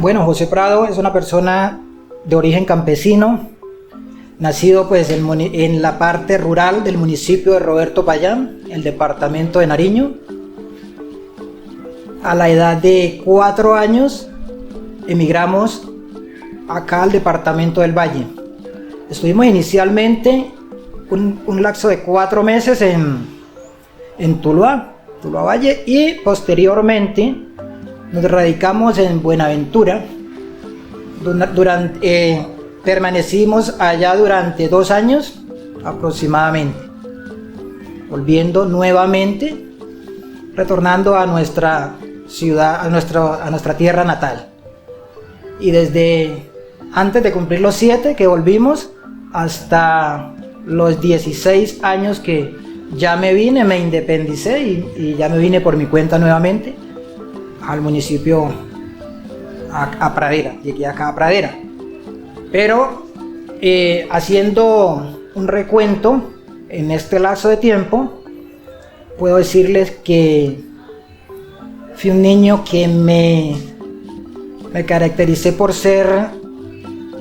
Bueno, José Prado es una persona de origen campesino, nacido pues en la parte rural del municipio de Roberto Payán, el departamento de Nariño. A la edad de 4 años emigramos acá al departamento del Valle. Estuvimos inicialmente un lapso de 4 meses en Tuluá Valle, y posteriormente nos radicamos en Buenaventura. Permanecimos allá durante 2 años aproximadamente, volviendo nuevamente, retornando a nuestra ciudad, a nuestra tierra natal. Y desde antes de cumplir los 7 que volvimos, hasta los 16 años que ya me independicé y ya me vine por mi cuenta nuevamente al municipio, a Pradera. Llegué acá a Pradera. Pero haciendo un recuento en este lapso de tiempo, puedo decirles que fui un niño que me caractericé por ser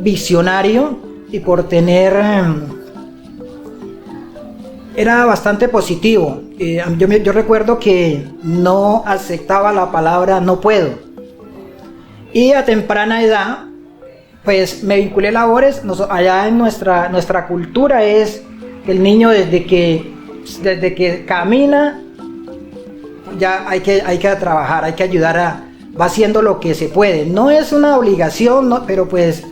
visionario y por tener... Era bastante positivo. Yo recuerdo que no aceptaba la palabra no puedo. Y a temprana edad, pues me vinculé a labores. Allá en nuestra cultura es que el niño desde que camina, ya hay que trabajar, hay que ayudar, va haciendo lo que se puede. No es una obligación, ¿no? Pero pues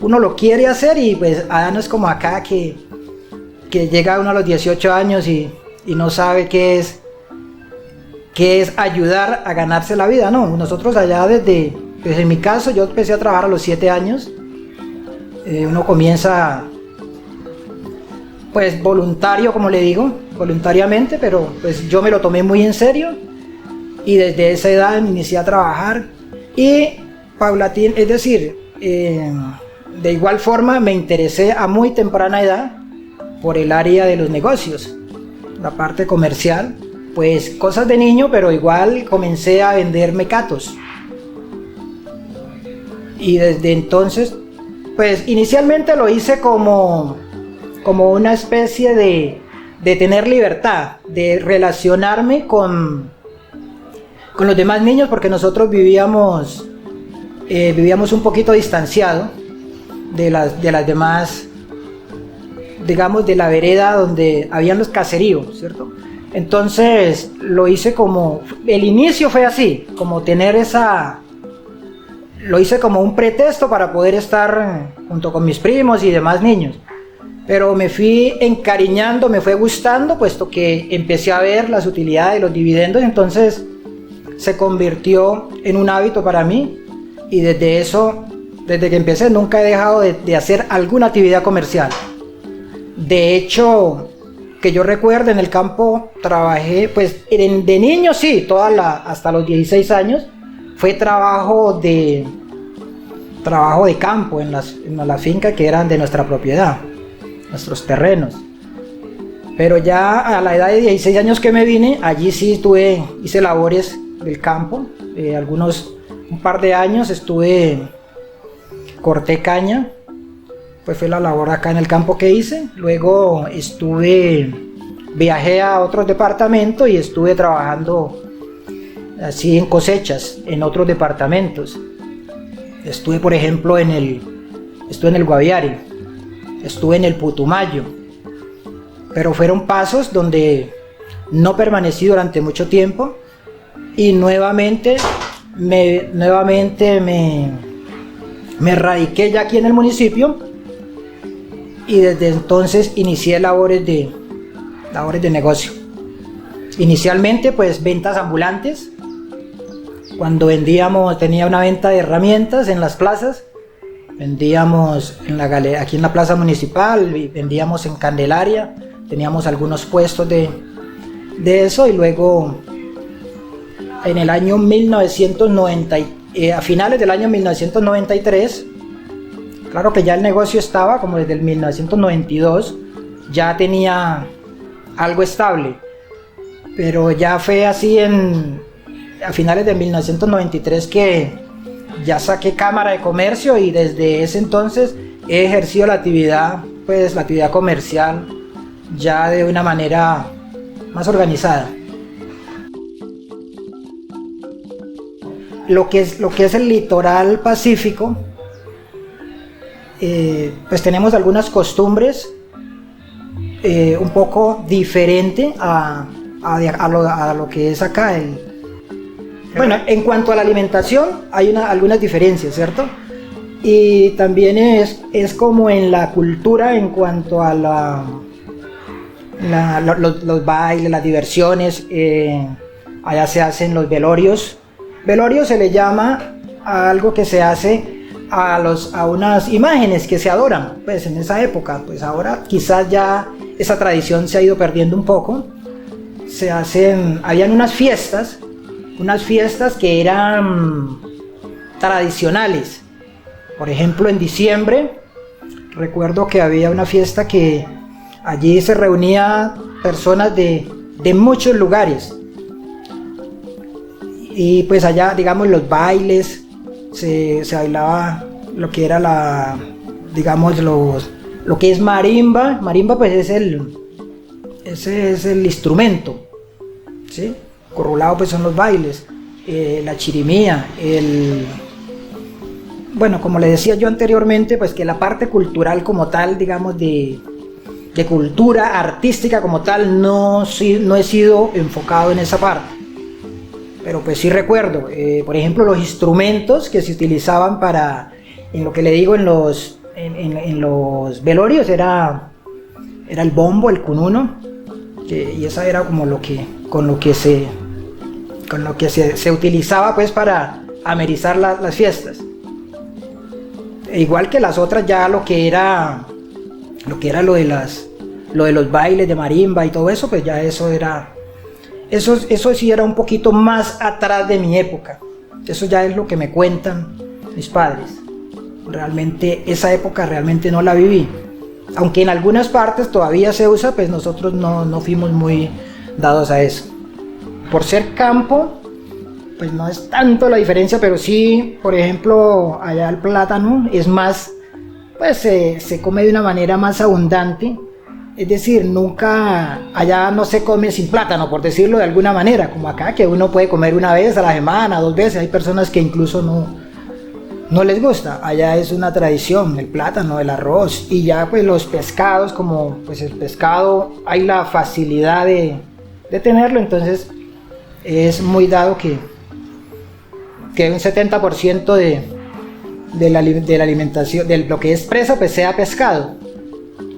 uno lo quiere hacer, y pues allá no es como acá que llega uno a los 18 años y no sabe qué es ayudar a ganarse la vida. No, nosotros allá desde mi caso, yo empecé a trabajar a los 7 años. Uno comienza pues voluntario, como le digo, voluntariamente, pero pues yo me lo tomé muy en serio, y desde esa edad me inicié a trabajar, y paulatín, es decir, de igual forma me interesé a muy temprana edad por el área de los negocios, la parte comercial, pues cosas de niño, pero igual comencé a vender mecatos. Y desde entonces, pues inicialmente lo hice como una especie de tener libertad, de relacionarme con los demás niños, porque nosotros vivíamos un poquito distanciado de las demás, digamos, de la vereda donde habían los caseríos, ¿cierto? Entonces lo hice el inicio fue así, como tener lo hice como un pretexto para poder estar junto con mis primos y demás niños. Pero me fui encariñando, me fue gustando, puesto que empecé a ver las utilidades de los dividendos. Entonces se convirtió en un hábito para mí, y desde que empecé nunca he dejado de hacer alguna actividad comercial. De hecho, que yo recuerdo, en el campo trabajé, pues de niño sí, hasta los 16 años, fue trabajo de campo en las fincas que eran de nuestra propiedad, nuestros terrenos. Pero ya a la edad de 16 años que me vine, allí sí hice labores del campo. Un par de años corté caña, pues fue la labor acá en el campo que hice. Luego viajé a otros departamentos y estuve trabajando así en cosechas en otros departamentos. Estuve, por ejemplo, estuve en el Guaviare, estuve en el Putumayo, pero fueron pasos donde no permanecí durante mucho tiempo, y nuevamente me radiqué ya aquí en el municipio, y desde entonces inicié labores de negocio. Inicialmente pues ventas ambulantes. Cuando tenía una venta de herramientas en las plazas, vendíamos aquí en la plaza municipal, vendíamos en Candelaria, teníamos algunos puestos de eso. Y luego en el año 1990, a finales del año 1993, claro que ya el negocio estaba como desde el 1992, ya tenía algo estable, pero ya fue así a finales de 1993 que ya saqué cámara de comercio y desde ese entonces he ejercido la actividad, pues la actividad comercial ya de una manera más organizada. Lo que es el litoral pacífico, pues tenemos algunas costumbres un poco diferente a lo que es acá. Bueno, en cuanto a la alimentación hay algunas diferencias, ¿cierto? Y también es como en la cultura en cuanto a los bailes, las diversiones. Allá se hacen los velorios. Velorio se le llama a algo que se hace a unas imágenes que se adoran, pues en esa época. Pues ahora quizás ya esa tradición se ha ido perdiendo un poco. Habían unas fiestas que eran tradicionales. Por ejemplo, en diciembre recuerdo que había una fiesta que allí se reunía personas de muchos lugares. Y pues allá, digamos, los bailes, se bailaba lo que era digamos, lo que es marimba. Marimba pues ese es el instrumento, ¿sí? Corrulado pues son los bailes, la chirimía, bueno, como le decía yo anteriormente, pues que la parte cultural como tal, digamos, de cultura artística como tal, no he sido enfocado en esa parte. Pero pues sí recuerdo, por ejemplo, los instrumentos que se utilizaban en lo que le digo, en los velorios, era el bombo, el cununo, y esa era como con lo que se utilizaba pues para amenizar las fiestas. E igual que las otras, ya lo que era lo de los bailes de marimba y todo eso, pues ya eso sí era un poquito más atrás de mi época. Eso ya es lo que me cuentan mis padres. Realmente esa época realmente no la viví. Aunque en algunas partes todavía se usa, pues nosotros no fuimos muy dados a eso. Por ser campo, pues no es tanto la diferencia, pero sí, por ejemplo, allá el plátano es más, pues se come de una manera más abundante. Es decir, nunca, allá no se come sin plátano, por decirlo de alguna manera, como acá, que uno puede comer una vez a la semana, 2 veces. Hay personas que incluso no les gusta. Allá es una tradición, el plátano, el arroz, y ya pues los pescados, como pues el pescado hay la facilidad de tenerlo, entonces es muy dado que un 70% de la alimentación, de lo que es presa, pues sea pescado.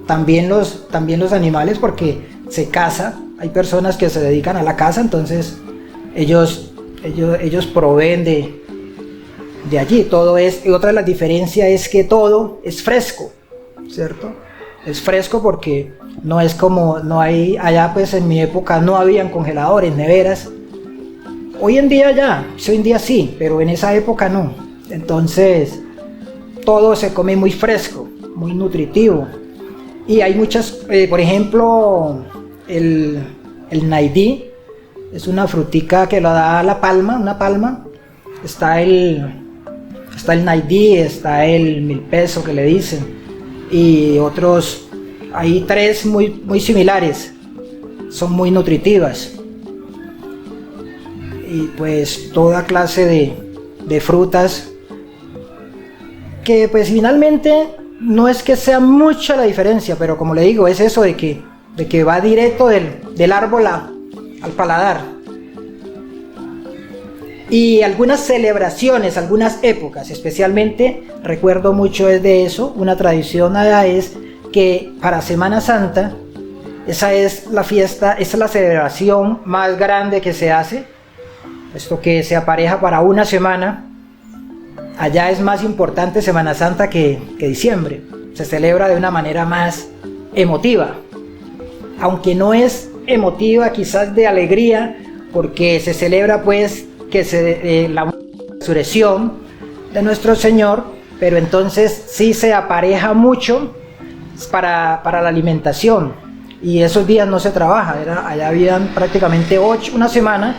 También los animales, porque se caza. Hay personas que se dedican a la caza, entonces ellos proveen de allí. Y otra de las diferencias es que todo es fresco, ¿cierto? Es fresco porque no es como, allá pues en mi época no habían congeladores, neveras. Hoy en día sí, pero en esa época no. Entonces todo se come muy fresco, muy nutritivo. Y hay muchas, por ejemplo, el naidí es una frutica que lo da una palma. Está el naidí, está el milpeso que le dicen, y otros, hay 3 muy similares, son muy nutritivas. Y pues toda clase de frutas que pues finalmente no es que sea mucha la diferencia, pero como le digo, es eso de que va directo del árbol al paladar. Y algunas celebraciones, algunas épocas, especialmente recuerdo mucho es de eso, una tradición allá es que para Semana Santa, esa es la fiesta, esa es la celebración más grande que se hace, esto que se apareja para una semana. Allá es más importante Semana Santa que diciembre. Se celebra de una manera más emotiva. Aunque no es emotiva quizás de alegría, porque se celebra pues que la resurrección de nuestro Señor, pero entonces sí se apareja mucho para la alimentación. Y esos días no se trabaja. Allá habían prácticamente una semana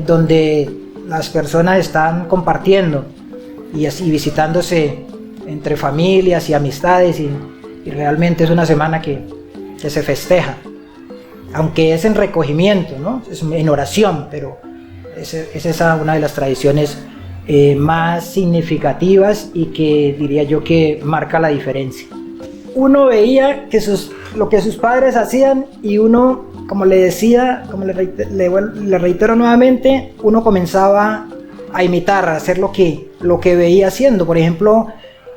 donde las personas están compartiendo y así visitándose entre familias y amistades y realmente es una semana que se festeja, aunque es en recogimiento, ¿no? Es en oración, pero es esa una de las tradiciones más significativas y que diría yo que marca la diferencia. Uno veía que lo que sus padres hacían y uno, como le decía, como le reitero nuevamente, uno comenzaba a imitar, a hacer lo que veía haciendo, por ejemplo,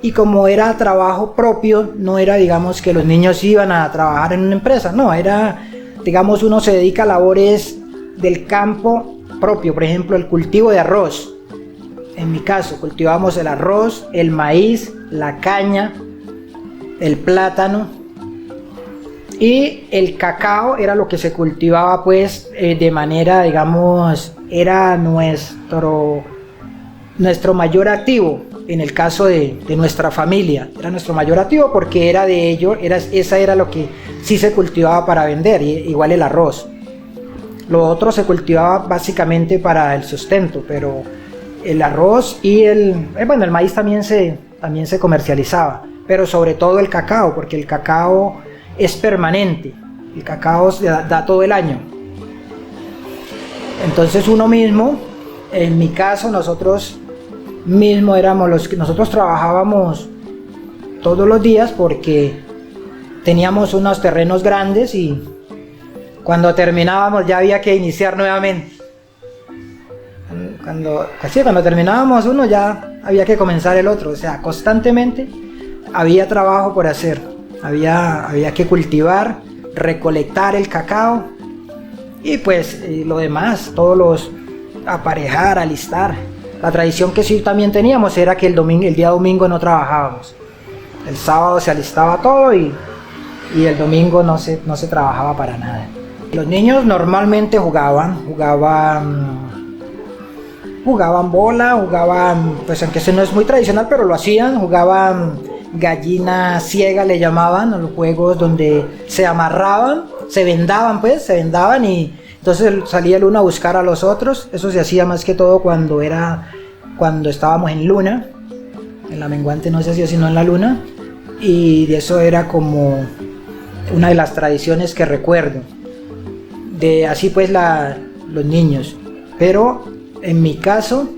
y como era trabajo propio, no era, digamos, que los niños iban a trabajar en una empresa, no, era, digamos, uno se dedica a labores del campo propio, por ejemplo, el cultivo de arroz. En mi caso, cultivábamos el arroz, el maíz, la caña, el plátano y el cacao era lo que se cultivaba pues de manera, digamos, era nuestro mayor activo. En el caso de nuestra familia, era nuestro mayor activo porque era de ello, esa era lo que sí se cultivaba para vender, igual el arroz. Lo otro se cultivaba básicamente para el sustento, pero el arroz y el maíz también se comercializaba, pero sobre todo el cacao, porque el cacao es permanente, el cacao se da todo el año. Entonces uno mismo, en mi caso, nosotros mismo éramos los que nosotros trabajábamos todos los días porque teníamos unos terrenos grandes y cuando terminábamos ya había que iniciar nuevamente. Cuando terminábamos uno ya había que comenzar el otro, o sea, constantemente había trabajo por hacer, había que cultivar, recolectar el cacao y pues lo demás, todos los aparejar, alistar. La tradición que sí también teníamos era que el día domingo no trabajábamos. El sábado se alistaba todo y el domingo no se trabajaba para nada. Los niños normalmente jugaban bola, pues aunque eso no es muy tradicional, pero lo hacían, jugaban gallina ciega le llamaban, a los juegos donde se amarraban, se vendaban y entonces salía el uno a buscar a los otros. Eso se hacía más que todo cuando estábamos en luna. En la menguante no se hacía sino en la luna. Y de eso era como una de las tradiciones que recuerdo. De así pues los niños. Pero en mi caso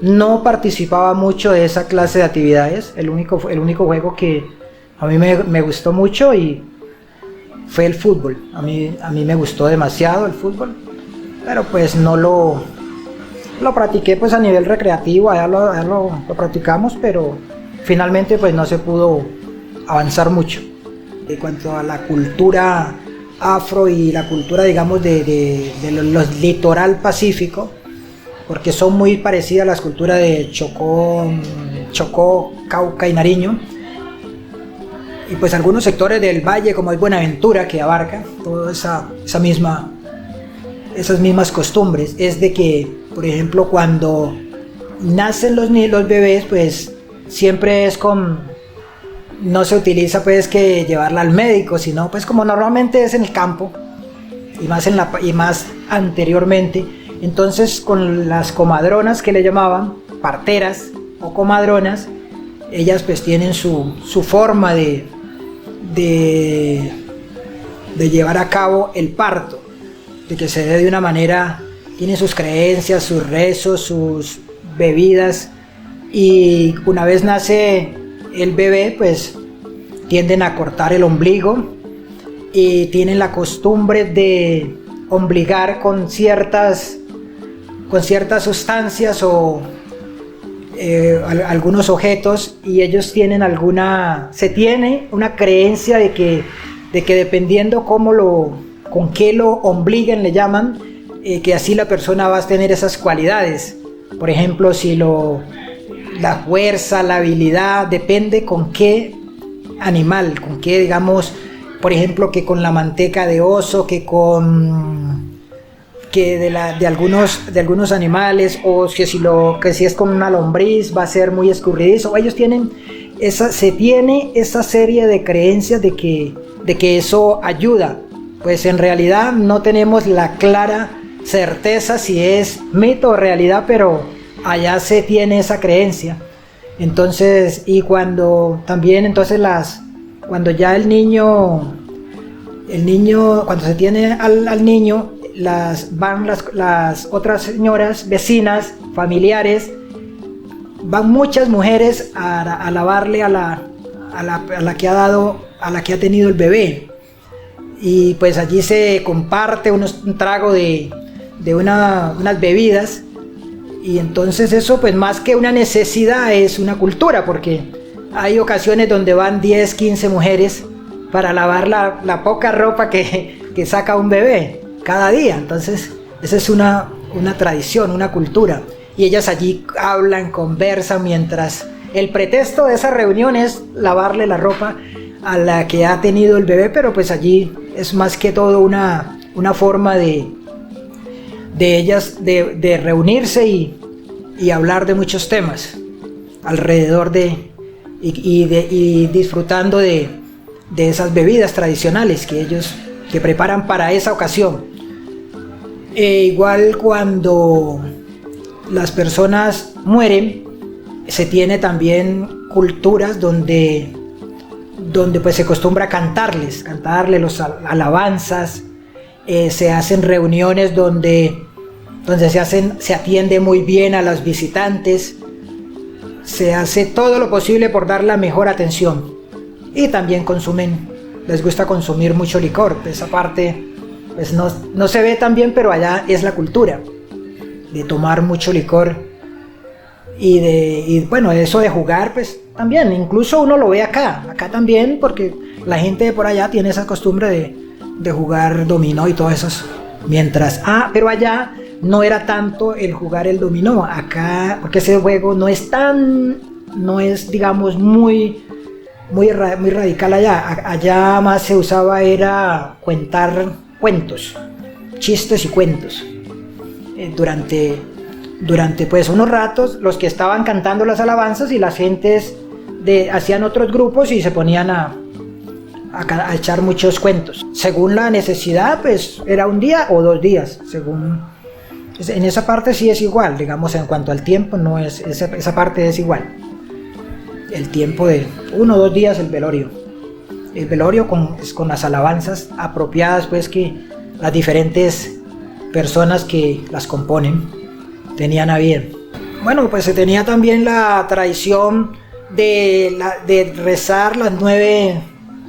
no participaba mucho de esa clase de actividades. El único juego que a mí me gustó mucho y fue el fútbol. A mí me gustó demasiado el fútbol, pero pues no lo practiqué pues a nivel recreativo, allá lo practicamos, pero finalmente pues no se pudo avanzar mucho. En cuanto a la cultura afro y la cultura, digamos, de los litoral pacífico, porque son muy parecidas a las culturas de Chocó, Cauca y Nariño, y pues algunos sectores del valle como es Buenaventura, que abarca toda esas mismas costumbres. Es de que, por ejemplo, cuando nacen los bebés, pues siempre no se utiliza pues que llevarla al médico, sino pues como normalmente es en el campo y más anteriormente. Entonces con las comadronas que le llamaban, parteras o comadronas, ellas pues tienen su forma de llevar a cabo el parto, de que se dé de una manera, tiene sus creencias, sus rezos, sus bebidas, y una vez nace el bebé pues tienden a cortar el ombligo y tienen la costumbre de ombligar con ciertas sustancias o algunos objetos, y ellos se tiene una creencia de que dependiendo con qué lo obliguen, le llaman, que así la persona va a tener esas cualidades. Por ejemplo, si la fuerza, la habilidad, depende con qué animal, con qué, digamos, por ejemplo, que con la manteca de oso, que de algunos animales, o que si es con una lombriz va a ser muy escurridizo. Ellos se tiene esa serie de creencias de que eso ayuda. Pues en realidad no tenemos la clara certeza si es mito o realidad, pero allá se tiene esa creencia. Entonces, y cuando también entonces cuando ya el niño, cuando se tiene al niño, van las otras señoras, vecinas, familiares, van muchas mujeres a lavarle a la que ha tenido el bebé. Y pues allí se comparte un trago de unas bebidas. Y entonces eso, pues más que una necesidad, es una cultura, porque hay ocasiones donde van 10, 15 mujeres para lavar la poca ropa que saca un bebé cada día. Entonces esa es una tradición, una cultura. Y ellas allí hablan, conversan, mientras el pretexto de esa reunión es lavarle la ropa a la que ha tenido el bebé, pero pues allí es más que todo una forma de ellas de reunirse y hablar de muchos temas alrededor y disfrutando de esas bebidas tradicionales que ellos preparan para esa ocasión. Igual cuando las personas mueren, se tiene también culturas donde pues se acostumbra a cantarles los alabanzas. Se hacen reuniones donde se atiende muy bien a los visitantes, se hace todo lo posible por dar la mejor atención. Y también les gusta consumir mucho licor. Esa parte pues no se ve tan bien, pero allá es la cultura de tomar mucho licor. Y bueno, eso de jugar, pues también, incluso uno lo ve acá también, porque la gente de por allá tiene esa costumbre de jugar dominó y todo eso. Pero allá no era tanto el jugar el dominó, acá, porque ese juego no es digamos muy radical allá más se usaba era contar cuentos, chistes y cuentos. Durante pues unos ratos los que estaban cantando las alabanzas y las gentes hacían otros grupos y se ponían a echar muchos cuentos. Según la necesidad, pues era un día o 2 días, en esa parte sí es igual, digamos, en cuanto al tiempo, no es esa parte es igual. El tiempo de 1 o 2 días el velorio. El velorio con las alabanzas apropiadas, pues que las diferentes personas que las componen tenían a bien. Bueno, pues se tenía también la tradición de rezar las 9,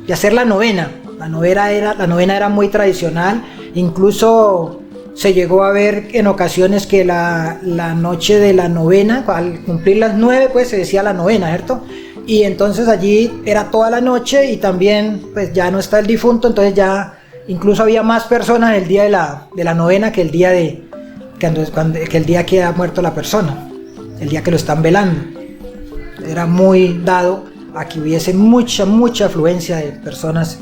de hacer la novena. La novena era muy tradicional, incluso se llegó a ver en ocasiones que la noche de la novena, al cumplir las 9, pues se decía la novena, ¿cierto? Y entonces allí era toda la noche y también pues ya no está el difunto, entonces ya incluso había más personas el día de la novena que el día que el día que ha muerto la persona, el día que lo están velando. Era muy dado a que hubiese mucha afluencia de personas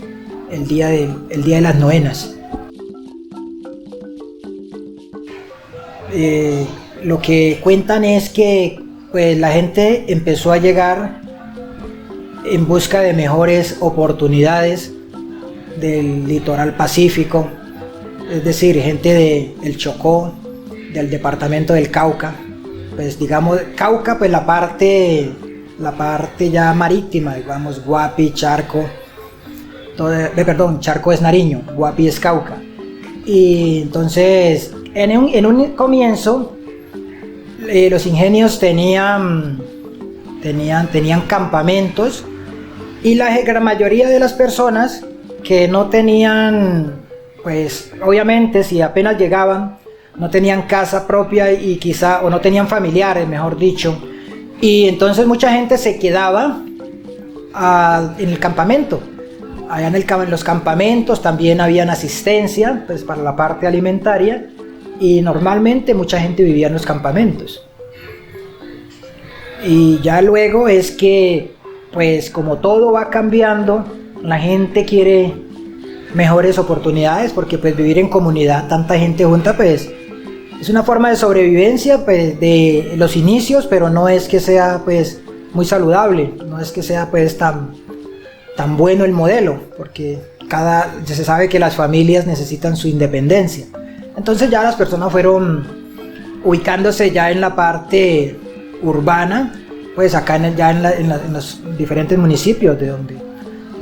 el día de las novenas. Lo que cuentan es que pues la gente empezó a llegar en busca de mejores oportunidades del litoral pacífico, es decir, gente del Chocó, del departamento del Cauca, pues digamos Cauca, pues la parte ya marítima, digamos Guapi, Charco, Charco es Nariño, Guapi es Cauca. Y entonces en un comienzo los ingenios tenían campamentos, y la gran mayoría de las personas que no tenían, pues obviamente si apenas llegaban, no tenían casa propia y o no tenían familiares, mejor dicho, y entonces mucha gente se quedaba en el campamento. Allá en los campamentos también habían asistencia pues para la parte alimentaria, y normalmente mucha gente vivía en los campamentos. Y ya luego es que pues como todo va cambiando, la gente quiere mejores oportunidades, porque pues vivir en comunidad, tanta gente junta, pues es una forma de sobrevivencia pues de los inicios, pero no es que sea pues muy saludable, no es que sea pues tan bueno el modelo, porque se sabe que las familias necesitan su independencia. Entonces ya las personas fueron ubicándose ya en la parte urbana, pues acá en los diferentes municipios de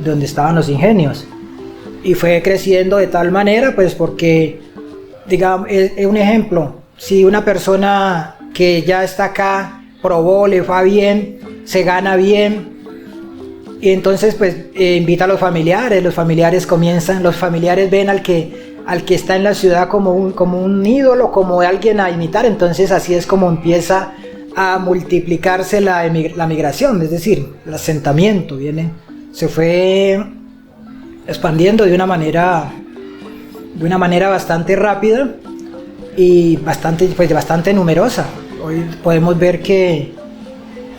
donde estaban los ingenios. Y fue creciendo de tal manera, pues porque, digamos, es un ejemplo, si una persona que ya está acá probó, le va bien, se gana bien, y entonces pues invita a los familiares comienzan, los familiares ven al que está en la ciudad como un ídolo, como alguien a imitar, entonces así es como empieza a multiplicarse la migración, es decir, el asentamiento se fue expandiendo de una manera bastante rápida y bastante numerosa. Hoy podemos ver que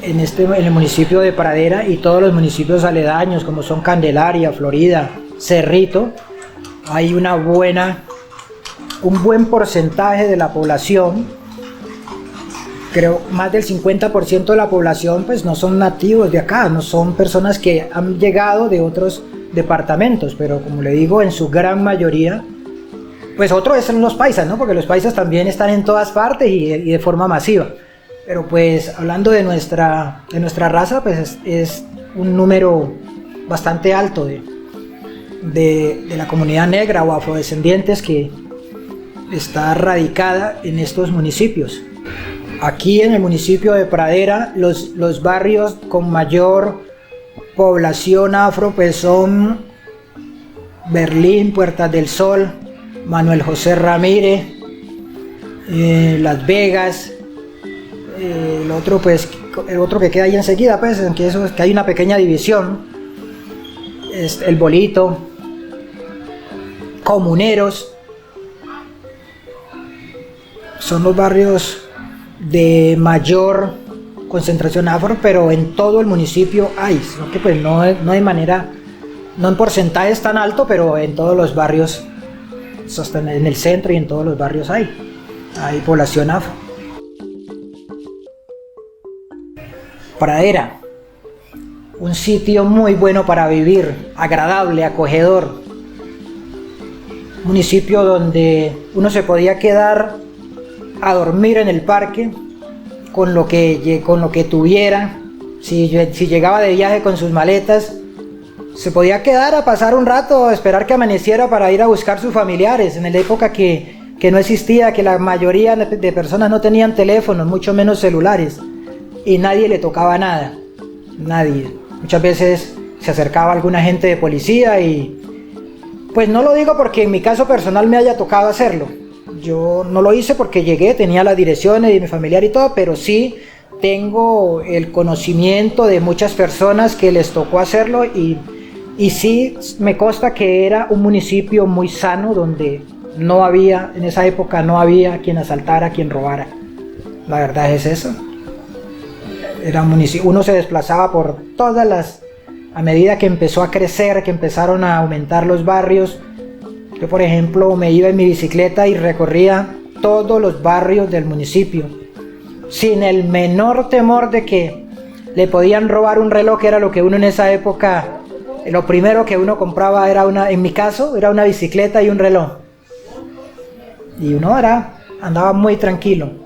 en el municipio de Pradera y todos los municipios aledaños como son Candelaria, Florida, Cerrito, hay un buen porcentaje de la población, creo más del 50% de la población pues no son nativos de acá, no son personas que han llegado de otros departamentos, pero como le digo, en su gran mayoría, pues otros son los paisas, ¿no? Porque los paisas también están en todas partes y de forma masiva, pero pues hablando de nuestra raza, pues es un número bastante alto de la comunidad negra o afrodescendientes que está radicada en estos municipios. Aquí en el municipio de Pradera, los barrios con mayor población afro pues son Berlín, Puertas del Sol, Manuel José Ramírez, Las Vegas, el otro que queda ahí enseguida, pues que hay una pequeña división, es El Bolito, Comuneros, son los barrios de mayor concentración afro, pero en todo el municipio hay, sino que pues no hay manera, no en porcentajes tan alto, pero en todos los barrios, hasta en el centro y en todos los barrios hay población afro. Pradera, un sitio muy bueno para vivir, agradable, acogedor, municipio donde uno se podía quedar a dormir en el parque con lo que tuviera. Si llegaba de viaje con sus maletas, se podía quedar a pasar un rato, a esperar que amaneciera para ir a buscar sus familiares, en la época que no existía, que la mayoría de personas no tenían teléfonos, mucho menos celulares, y nadie le tocaba nada, nadie. Muchas veces se acercaba alguna agente de policía y pues no lo digo porque en mi caso personal me haya tocado hacerlo. Yo no lo hice porque llegué, tenía las direcciones de mi familiar y todo, pero sí tengo el conocimiento de muchas personas que les tocó hacerlo y sí me consta que era un municipio muy sano donde en esa época no había quien asaltara, quien robara. La verdad es eso. Era un municipio, uno se desplazaba por a medida que empezó a crecer, que empezaron a aumentar los barrios. Yo, por ejemplo, me iba en mi bicicleta y recorría todos los barrios del municipio, sin el menor temor de que le podían robar un reloj, que era lo que uno en esa época, lo primero que uno compraba en mi caso, era una bicicleta y un reloj. Y uno andaba muy tranquilo.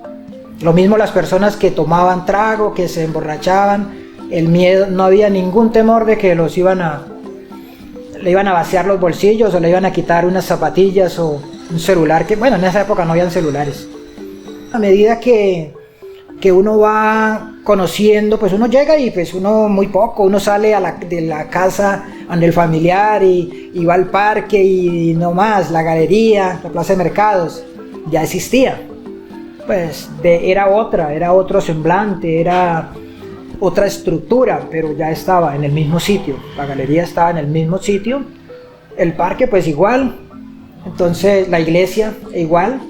Lo mismo las personas que tomaban trago, que se emborrachaban, el miedo, no había ningún temor de que le iban a vaciar los bolsillos o le iban a quitar unas zapatillas o un celular, que bueno, en esa época no habían celulares. A medida que uno va conociendo, pues uno llega y pues uno muy poco, uno sale de la casa del familiar y va al parque y no más, la galería, la plaza de mercados, ya existía. Pues era otro semblante, era otra estructura, pero ya estaba en el mismo sitio. La galería estaba en el mismo sitio, el parque pues igual, entonces la iglesia igual.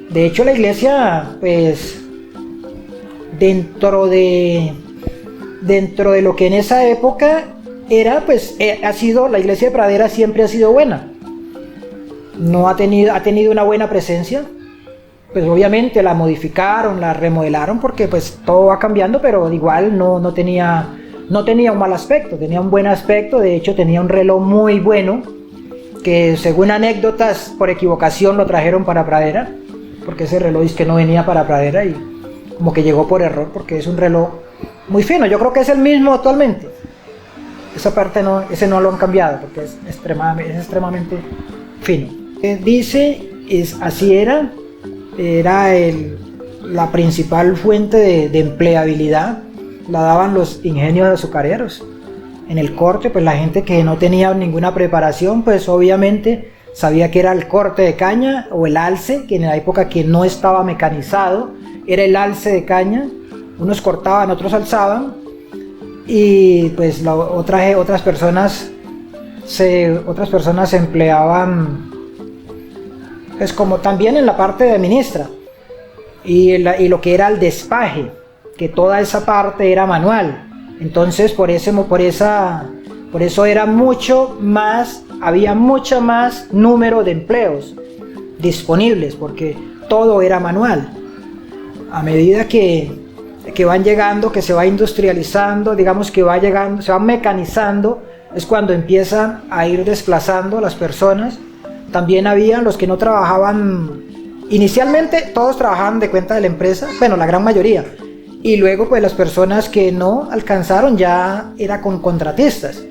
De hecho la iglesia pues dentro de lo que en esa época era, pues la iglesia de Pradera siempre ha sido buena. Ha tenido una buena presencia. Pues obviamente la modificaron, la remodelaron porque pues todo va cambiando, pero igual no tenía un mal aspecto, tenía un buen aspecto. De hecho tenía un reloj muy bueno que según anécdotas por equivocación lo trajeron para Pradera, porque ese reloj es que no venía para Pradera y como que llegó por error, porque es un reloj muy fino. Yo creo que es el mismo actualmente. Esa parte no, ese no lo han cambiado porque es extremadamente fino. Dice, así era la principal fuente de empleabilidad, la daban los ingenios azucareros. En el corte, pues la gente que no tenía ninguna preparación, pues obviamente sabía que era el corte de caña o el alce, que en la época que no estaba mecanizado, era el alce de caña. Unos cortaban, otros alzaban, y pues otras personas se empleaban, pues como también en la parte de ministra, y lo que era el despaje, que toda esa parte era manual. Entonces por eso era mucho más, había mucho más número de empleos disponibles, porque todo era manual. A medida que van llegando, que se va industrializando, digamos que va llegando, se va mecanizando, es cuando empiezan a ir desplazando a las personas. También habían los que no trabajaban, inicialmente todos trabajaban de cuenta de la empresa, bueno, la gran mayoría, y luego pues las personas que no alcanzaron ya era con contratistas,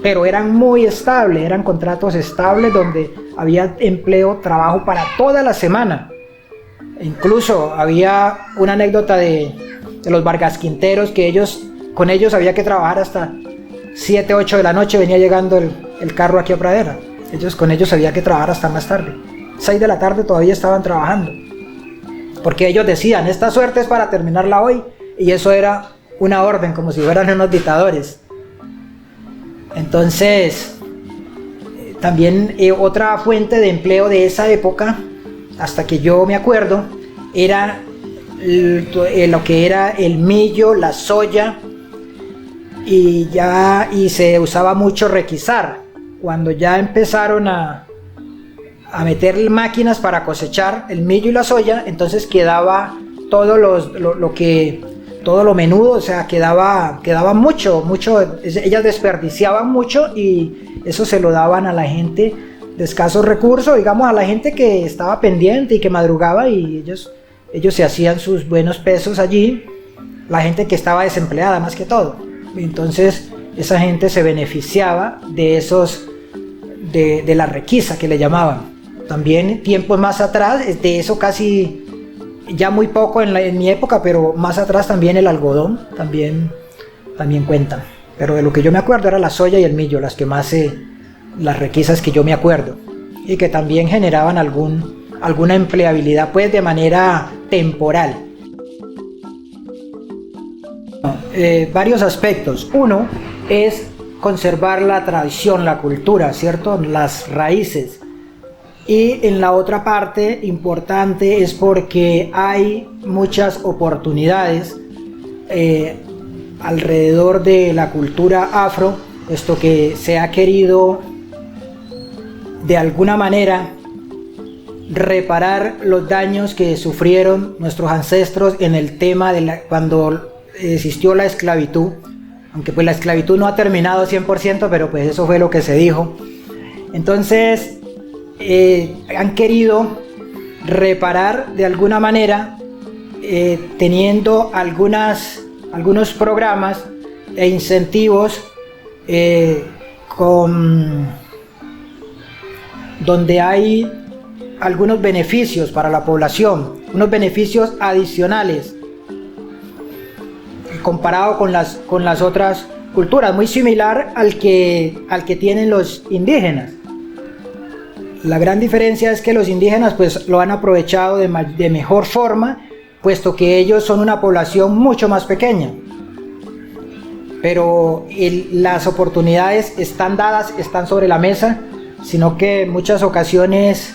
pero eran muy estables, eran contratos estables donde había empleo, trabajo para toda la semana. Incluso había una anécdota de los Vargas Quinteros, que con ellos había que trabajar hasta 7, 8 de la noche, venía llegando el carro aquí a Pradera. Con ellos había que trabajar hasta más tarde. 6 de la tarde todavía estaban trabajando, porque ellos decían, esta suerte es para terminarla hoy, y eso era una orden, como si fueran unos dictadores. Entonces, también otra fuente de empleo de esa época, hasta que yo me acuerdo, era lo que era el millo, la soya, y se usaba mucho requisar. Cuando ya empezaron a meter máquinas para cosechar el millo y la soya, entonces quedaba todo lo menudo, o sea, quedaba mucho, ellas desperdiciaban mucho, y eso se lo daban a la gente de escasos recursos, digamos, a la gente que estaba pendiente y que madrugaba, y ellos se hacían sus buenos pesos allí, la gente que estaba desempleada más que todo. Entonces esa gente se beneficiaba de de la requisa que le llamaban. También tiempos más atrás, de eso casi ya muy poco en mi época, pero más atrás también el algodón también cuentan. Pero de lo que yo me acuerdo era la soya y el millo, las requisas que yo me acuerdo, y que también generaban alguna empleabilidad pues de manera temporal. Varios aspectos. Uno es conservar la tradición, la cultura, ¿cierto? Las raíces. Y en la otra parte importante es porque hay muchas oportunidades alrededor de la cultura afro, puesto que se ha querido de alguna manera reparar los daños que sufrieron nuestros ancestros en el tema cuando existió la esclavitud, aunque pues la esclavitud no ha terminado 100%, pero pues eso fue lo que se dijo. Entonces han querido reparar de alguna manera, teniendo algunos programas e incentivos donde hay algunos beneficios para la población, unos beneficios adicionales comparado con las otras culturas, muy similar al que tienen los indígenas. La gran diferencia es que los indígenas pues lo han aprovechado de mejor forma, puesto que ellos son una población mucho más pequeña. Pero las oportunidades están dadas, están sobre la mesa, sino que en muchas ocasiones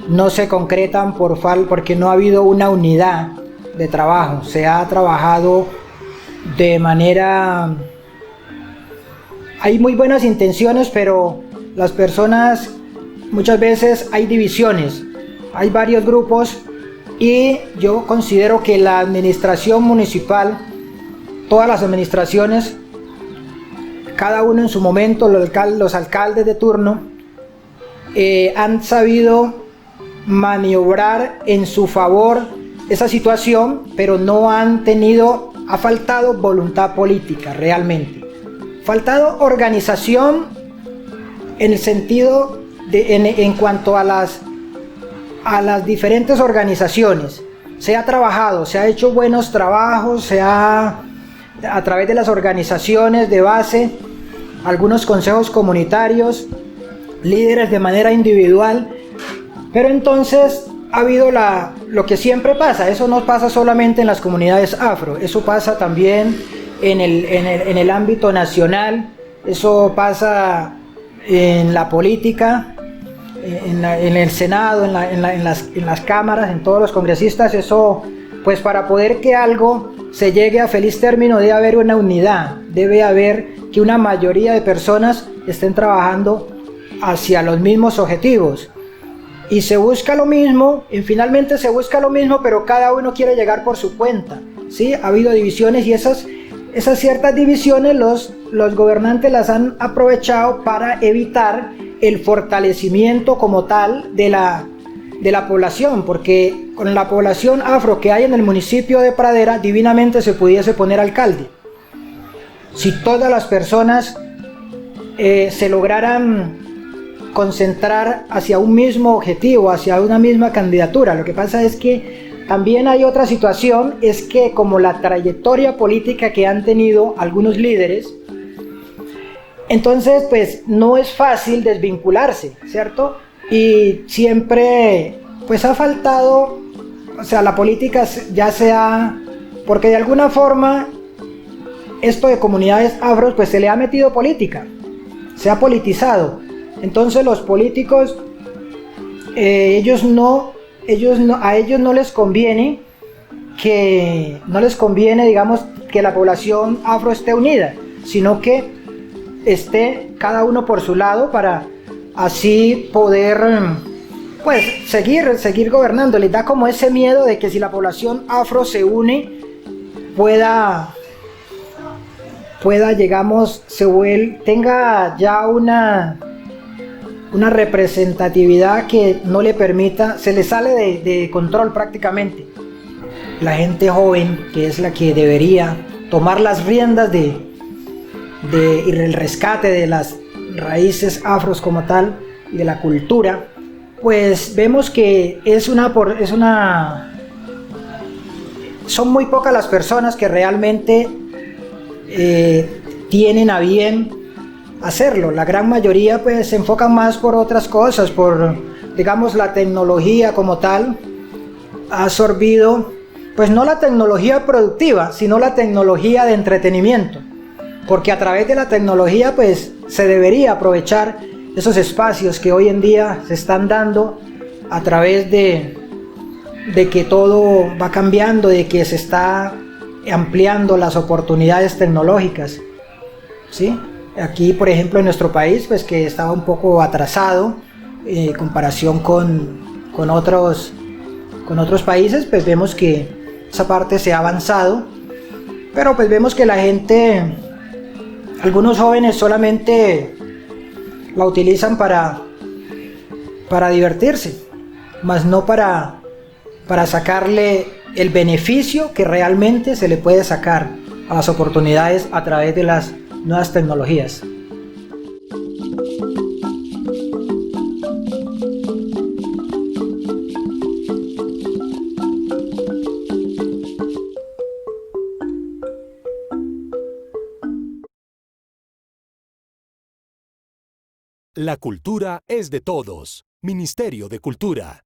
no se concretan porque no ha habido una unidad de trabajo. Se ha trabajado de manera... Hay muy buenas intenciones, pero las personas, muchas veces hay divisiones, hay varios grupos, y yo considero que la administración municipal, todas las administraciones, cada uno en su momento, los alcaldes de turno, han sabido maniobrar en su favor esa situación, pero no han tenido, ha faltado voluntad política realmente. Faltado organización en el sentido de, en cuanto a las diferentes organizaciones. Se ha trabajado, se ha hecho buenos trabajos, a través de las organizaciones de base, algunos consejos comunitarios, líderes de manera individual, pero entonces ha habido lo que siempre pasa. Eso no pasa solamente en las comunidades afro, eso pasa también en el ámbito nacional, eso pasa en la política, en el Senado, en las cámaras, en todos los congresistas. Eso, pues para poder que algo se llegue a feliz término debe haber una unidad, debe haber que una mayoría de personas estén trabajando hacia los mismos objetivos. Y se busca lo mismo, y finalmente se busca lo mismo, pero cada uno quiere llegar por su cuenta, ¿sí? Ha habido divisiones y esas ciertas divisiones los gobernantes las han aprovechado para evitar el fortalecimiento como tal de la población, porque con la población afro que hay en el municipio de Pradera divinamente se pudiese poner alcalde. Si todas las personas se lograran concentrar hacia un mismo objetivo, hacia una misma candidatura. Lo que pasa es que también hay otra situación, es que como la trayectoria política que han tenido algunos líderes, entonces pues no es fácil desvincularse, ¿cierto? Y siempre pues ha faltado, o sea, la política ya sea, porque de alguna forma esto de comunidades afro pues se le ha metido política, se ha politizado. Entonces los políticos, a ellos no les conviene digamos, que la población afro esté unida, sino que esté cada uno por su lado para así poder pues seguir gobernando. Les da como ese miedo de que si la población afro se une pueda digamos, tenga ya una representatividad que no le permita, se le sale de control prácticamente. La gente joven, que es la que debería tomar las riendas y el rescate de las raíces afros como tal, y de la cultura, pues vemos que son muy pocas las personas que realmente tienen a bien hacerlo. La gran mayoría pues se enfocan más por otras cosas, por, digamos, la tecnología como tal ha absorbido, pues no la tecnología productiva, sino la tecnología de entretenimiento, porque a través de la tecnología pues se debería aprovechar esos espacios que hoy en día se están dando a través de que todo va cambiando, de que se está ampliando las oportunidades tecnológicas, ¿sí? Aquí, por ejemplo, en nuestro país, pues que estaba un poco atrasado en comparación con otros países, pues vemos que esa parte se ha avanzado, pero pues vemos que la gente, algunos jóvenes solamente la utilizan para divertirse, más no para sacarle el beneficio que realmente se le puede sacar a las oportunidades a través de las nuevas tecnologías. La cultura es de todos. Ministerio de Cultura.